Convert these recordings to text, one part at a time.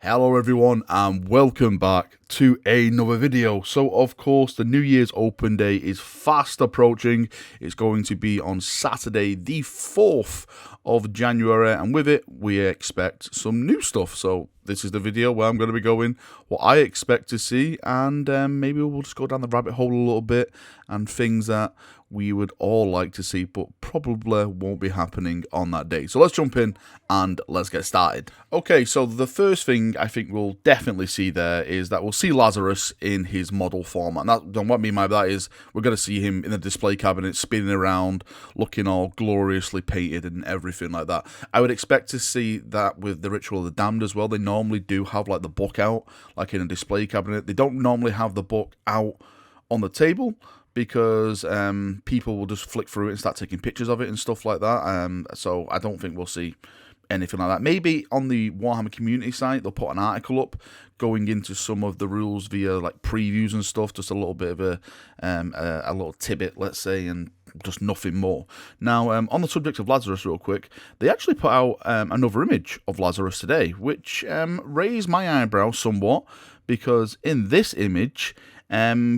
Hello everyone and welcome back to another video. So of course the New Year's open day is fast approaching. It's going to be on Saturday the 4th of January, and with it we expect some new stuff. So this is the video where I'm going to be going what I expect to see, and maybe we'll just go down the rabbit hole a little bit and things that we would all like to see but probably won't be happening on that day. So let's jump in and let's get started. Okay, so the first thing I think we'll definitely see there is that we'll see Lazarus in his model form. And what I mean by that is we're going to see him in the display cabinet spinning around, looking all gloriously painted and everything like that. I would expect to see that with the Ritual of the Damned as well. They normally do have like the book out, like in a display cabinet. They don't normally have the book out on the table, because people will just flick through it and start taking pictures of it and stuff like that. So I don't think we'll see anything like that. Maybe on the Warhammer community site, they'll put an article up going into some of the rules via like previews and stuff, just a little bit of a little tidbit, let's say, and just nothing more. Now, on the subject of Lazarus real quick, they actually put out another image of Lazarus today, which raised my eyebrow somewhat, because in this image,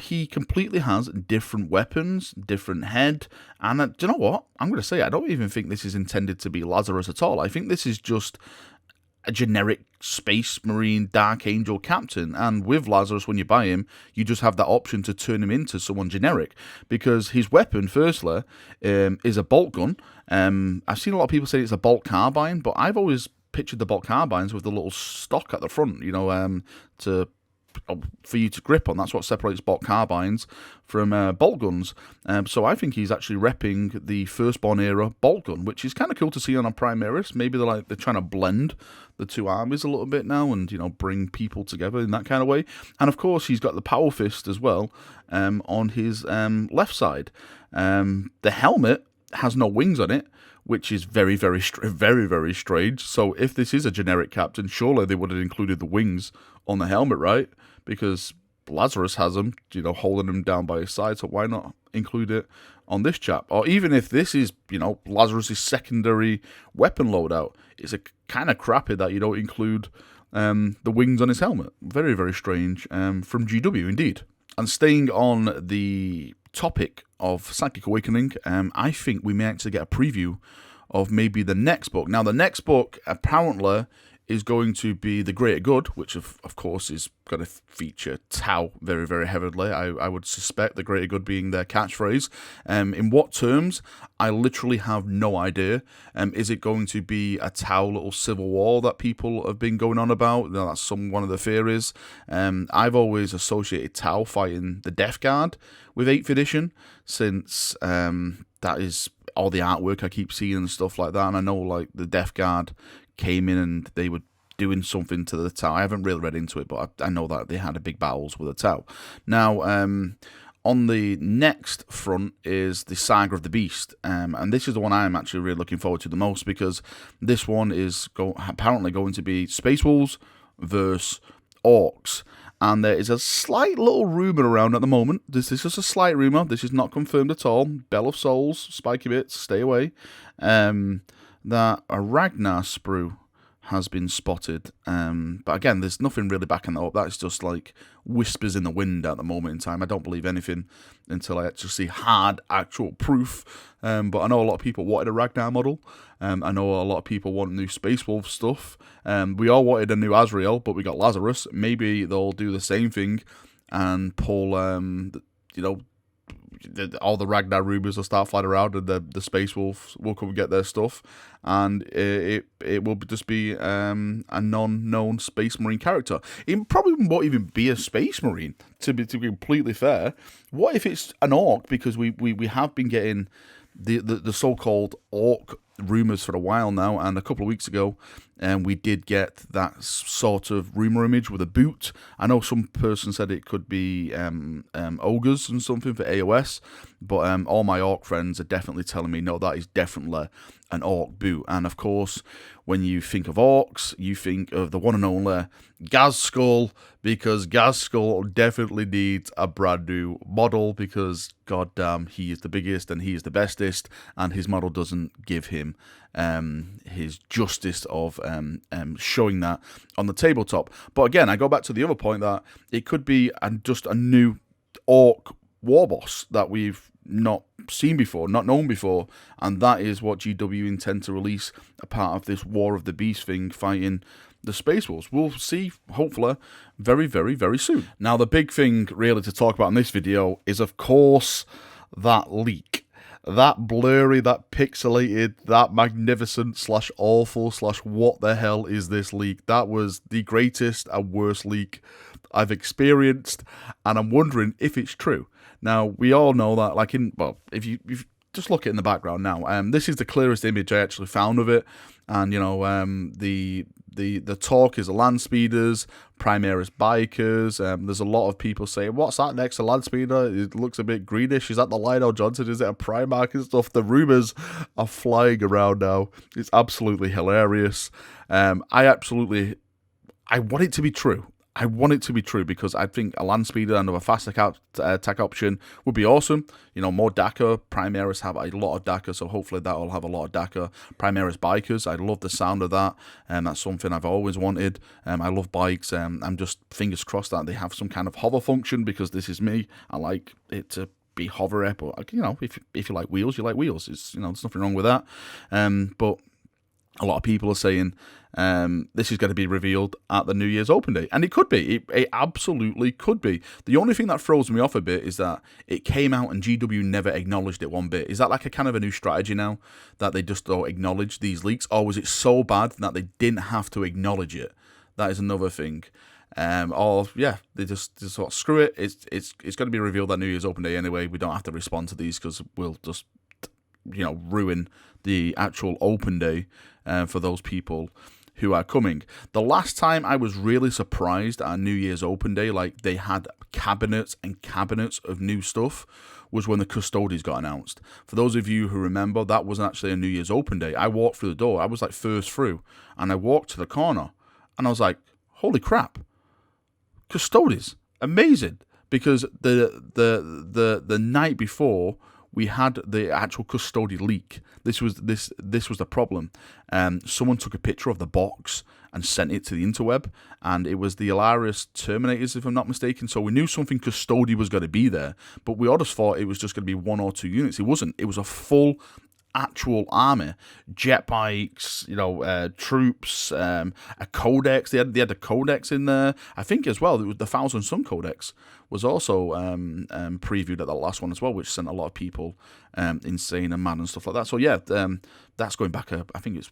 he completely has different weapons, different head, and do you know what? I'm going to say I don't even think this is intended to be Lazarus at all. I think this is just a generic Space Marine Dark Angel captain, and with Lazarus, when you buy him, you just have that option to turn him into someone generic, because his weapon, firstly, is a bolt gun. I've seen a lot of people say it's a bolt carbine, but I've always pictured the bolt carbines with the little stock at the front, you know, for you to grip on. That's what separates bolt carbines from bolt guns. So I think he's actually repping the Firstborn era bolt gun, which is kind of cool to see on a Primaris. Maybe they're trying to blend the two armies a little bit now, and bring people together in that kind of way. And of course, he's got the power fist as well on his left side. The helmet has no wings on it, which is very, very strange. So if this is a generic captain, surely they would have included the wings on the helmet, right? Because Lazarus has them, holding him down by his side. So why not include it on this chap? Or even if this is, Lazarus's secondary weapon loadout, it's a kind of crappy that you don't include the wings on his helmet. Very, very strange from GW indeed. And staying on the topic of Psychic Awakening, I think we may actually get a preview of maybe the next book. Now, the next book apparently is going to be The Greater Good, which of course is going to feature Tau very, very heavily. I would suspect The Greater Good being their catchphrase. In what terms? I literally have no idea. Is it going to be a Tau little civil war that people have been going on about? That's one of the theories. I've always associated Tau fighting the Death Guard with 8th edition, since that is all the artwork I keep seeing and stuff like that. And I know like the Death Guard came in and they were doing something to the Tau. I haven't really read into it, but I know that they had a big battles with the Tau. Now, on the next front is the Saga of the Beast, and this is the one I'm actually really looking forward to the most, because this one is apparently going to be Space Wolves versus Orks. And there is a slight little rumour around at the moment. This is just a slight rumour. This is not confirmed at all. Bell of Souls, spiky bits, stay away. That a Ragnar sprue has been spotted. But again, there's nothing really backing that up. That's just like whispers in the wind at the moment in time. I don't believe anything until I actually see hard, actual proof. But I know a lot of people wanted a Ragnar model. I know a lot of people want new Space Wolf stuff. We all wanted a new Azrael, but we got Lazarus. Maybe they'll do the same thing and pull, all the Ragnar rumours will start flying around, and the Space Wolves will come and get their stuff, and it will just be a non-known Space Marine character. It probably won't even be a Space Marine, to be completely fair. What if it's an Orc? Because we have been getting the so-called Orc rumours for a while now, and a couple of weeks ago we did get that sort of rumour image with a boot. I know some person said it could be ogres and something for AOS, but all my Orc friends are definitely telling me no, that is definitely an Orc boot. And of course, when you think of Orcs, you think of the one and only Gazskull, because Gazskull definitely needs a brand new model, because goddamn, he is the biggest and he is the bestest, and his model doesn't give him his justice of showing that on the tabletop. But again, I go back to the other point that it could be just a new orc war boss that we've not seen before, not known before, and that is what GW intend to release, a part of this War of the Beast thing, fighting the Space Wolves. We'll see, hopefully, very, very, very soon. Now, the big thing really to talk about in this video is, of course, that leak. That blurry, that pixelated, that magnificent slash awful slash what the hell is this leak? That was the greatest and worst leak I've experienced, and I'm wondering if it's true. Now, we all know that, like, if you just look at it in the background now, this is the clearest image I actually found of it, and, you know, the talk is the land speeders, Primaris bikers. There's a lot of people saying, what's that next to land speeder? It looks a bit greenish. Is that the Lionel Johnson? Is it a Primark and stuff? The rumours are flying around now. It's absolutely hilarious. I want it to be true. I want it to be true because I think a land speeder and a fast attack option would be awesome. You know, more DACA. Primaris have a lot of DACA, so hopefully that will have a lot of DACA. Primaris bikers, I love the sound of that, and that's something I've always wanted. I love bikes. I'm just fingers crossed that they have some kind of hover function, because this is me. I like it to be hover up, or, you know, if you like wheels, you like wheels. It's, you know, there's nothing wrong with that. But a lot of people are saying this is going to be revealed at the New Year's Open Day. And it could be. It absolutely could be. The only thing that throws me off a bit is that it came out and GW never acknowledged it one bit. Is that like a kind of a new strategy now, that they just don't acknowledge these leaks? Or was it so bad that they didn't have to acknowledge it? That is another thing. Or, yeah, they just thought, screw it. It's going to be revealed at New Year's Open Day anyway. We don't have to respond to these because we'll just, you know, ruin the actual open day for those people who are coming. The last time I was really surprised at New Year's Open Day, like they had cabinets and cabinets of new stuff, was when the Custodies got announced. For those of you who remember, that wasn't actually a New Year's Open Day. I walked through the door, I was like first through, and I walked to the corner, and I was like, holy crap, Custodies, amazing. Because the night before, we had the actual Custody leak. This was the problem. Someone took a picture of the box and sent it to the interweb, and it was the Lazarus Terminators, if I'm not mistaken. So we knew something Custody was going to be there, but we all just thought it was just going to be 1 or 2 units. It wasn't. It was a full actual army, jet bikes, you know, troops, a codex. They had the codex in there, I think, as well. The Thousand Sun Codex was also previewed at the last one as well, which sent a lot of people insane and mad and stuff like that. So yeah, that's going back, I think it's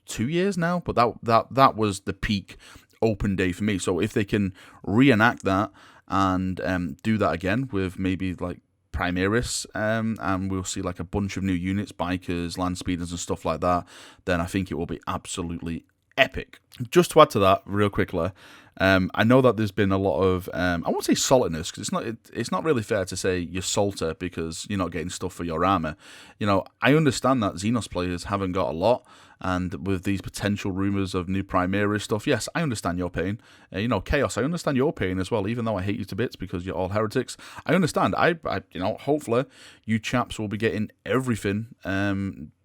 2 years now, but that was the peak open day for me. So if they can reenact that and do that again with maybe like Primaris, and we'll see like a bunch of new units, bikers, land speeders and stuff like that, then I think it will be absolutely epic. Just to add to that real quickly, I know that there's been a lot of, I won't say saltiness, because it's not really fair to say you're salty because you're not getting stuff for your armor. You know, I understand that Xenos players haven't got a lot, and with these potential rumors of new Primaris stuff, yes, I understand your pain. You know, Chaos, I understand your pain as well, even though I hate you to bits because you're all heretics. I understand. I you know, hopefully you chaps will be getting everything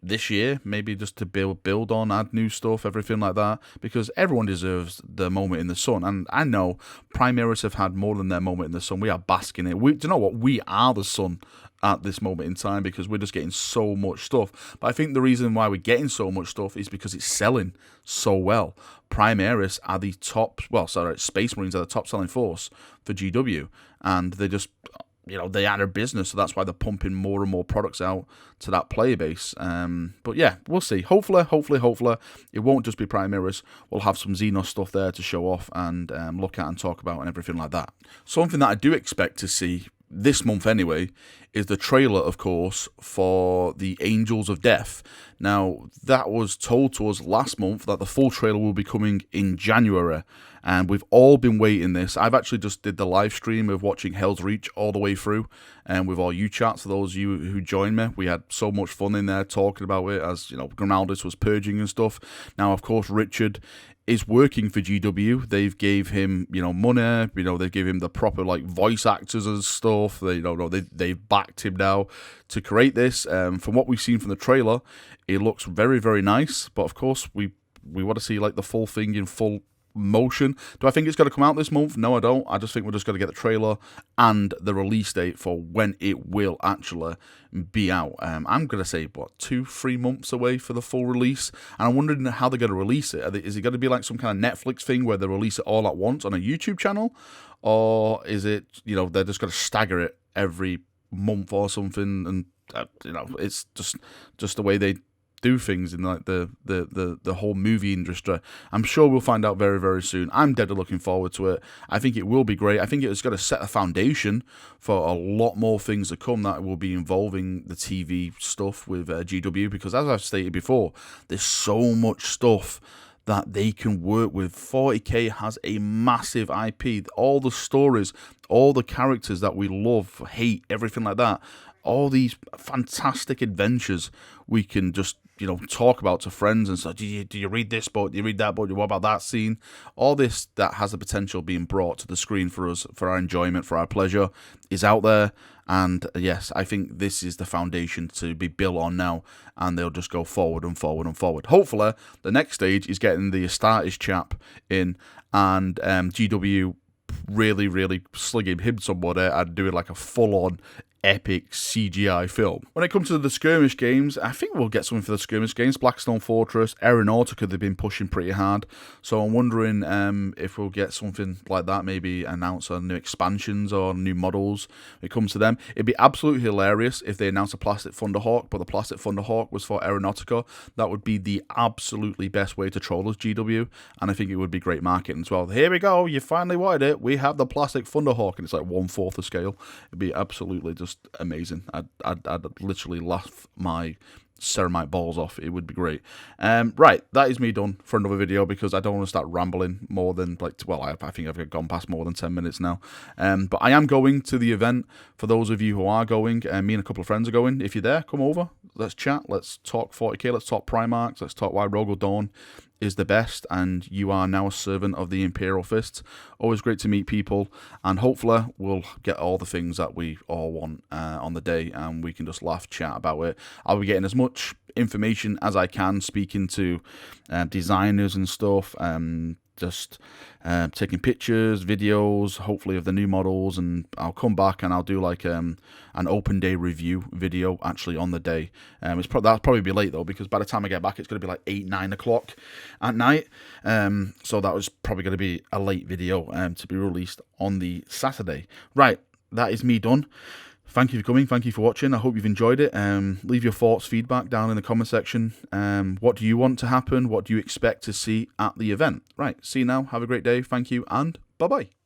this year, maybe just to build on, add new stuff, everything like that, because everyone deserves their moment in the sun. And I know Primaris have had more than their moment in the sun. We are basking in it. Do you know what? We are the sun at this moment in time, because we're just getting so much stuff. But I think the reason why we're getting so much stuff is because it's selling so well. Primaris are the top, Space Marines are the top selling force for GW, and they just, you know, they are a business, so that's why they're pumping more and more products out to that player base. But yeah, we'll see. Hopefully, it won't just be Primaris. We'll have some Xenos stuff there to show off and look at and talk about and everything like that. Something that I do expect to see this month anyway is the trailer, of course, for the Angels of Death. Now, that was told to us last month that the full trailer will be coming in January, and we've all been waiting this. I've actually just did the live stream of watching Hell's Reach all the way through, and with all you chats, for those of you who joined me, we had so much fun in there talking about it as, you know, Grimaldi was purging and stuff. Now, of course, Richard is working for GW. They've gave him, money. They give him the proper like voice actors and stuff. They've backed him now to create this. From what we've seen from the trailer, it looks very, very nice. But of course, we want to see like the full thing in full motion. Do I think it's going to come out this month? No, I don't. I just think we're just going to get the trailer and the release date for when it will actually be out. I'm going to say, 2-3 months away for the full release. And I'm wondering how they're going to release it. Is it going to be like some kind of Netflix thing where they release it all at once on a YouTube channel? Or is it, they're just going to stagger it every month or something? And, it's just the way they do things in like the whole movie industry. I'm sure we'll find out very, very soon. I'm dead looking forward to it. I think it will be great. I think it's going to set a foundation for a lot more things to come that will be involving the TV stuff with GW, because as I've stated before, there's so much stuff that they can work with. 40k has a massive IP. All the stories, all the characters that we love, hate, everything like that, all these fantastic adventures we can just talk about to friends and say, do you read this book? Do you read that book? What about that scene? All this that has the potential of being brought to the screen for us, for our enjoyment, for our pleasure, is out there. And yes, I think this is the foundation to be built on now, and they'll just go forward and forward and forward. Hopefully, the next stage is getting the Astartes chap in, and GW really, really slinging him somewhere and doing like a full-on epic CGI film. When it comes to the Skirmish games, I think we'll get something for the Skirmish games. Blackstone Fortress, Aeronautica, they've been pushing pretty hard. So I'm wondering if we'll get something like that, maybe announce new expansions or new models when it comes to them. It'd be absolutely hilarious if they announced a Plastic Thunderhawk, but the Plastic Thunderhawk was for Aeronautica. That would be the absolutely best way to troll us, GW, and I think it would be great marketing as well. Here we go, you finally wanted it, we have the Plastic Thunderhawk, and it's like 1/4 the scale. It'd be absolutely just amazing. I'd literally laugh my ceramite balls off. It would be great. Right, that is me done for another video, because I don't want to start rambling more than I think I've gone past more than 10 minutes now. But I am going to the event. For those of you who are going, me and a couple of friends are going. If you're there, come over, let's chat, let's talk 40k, let's talk Primaris, let's talk why Rogal Dawn is the best, and you are now a servant of the Imperial Fists. Always great to meet people, and hopefully we'll get all the things that we all want on the day, and we can just laugh, chat about it. I'll be getting as much information as I can, speaking to designers and stuff, just taking pictures, videos, hopefully of the new models, and I'll come back and I'll do like an open day review video actually on the day. That'll probably be late though, because by the time I get back it's going to be like 8-9 o'clock at night, so that was probably going to be a late video to be released on the Saturday. Right, that is me done. Thank you for coming. Thank you for watching. I hope you've enjoyed it. Leave your thoughts, feedback down in the comment section. What do you want to happen? What do you expect to see at the event? Right. See you now. Have a great day. Thank you, and bye-bye.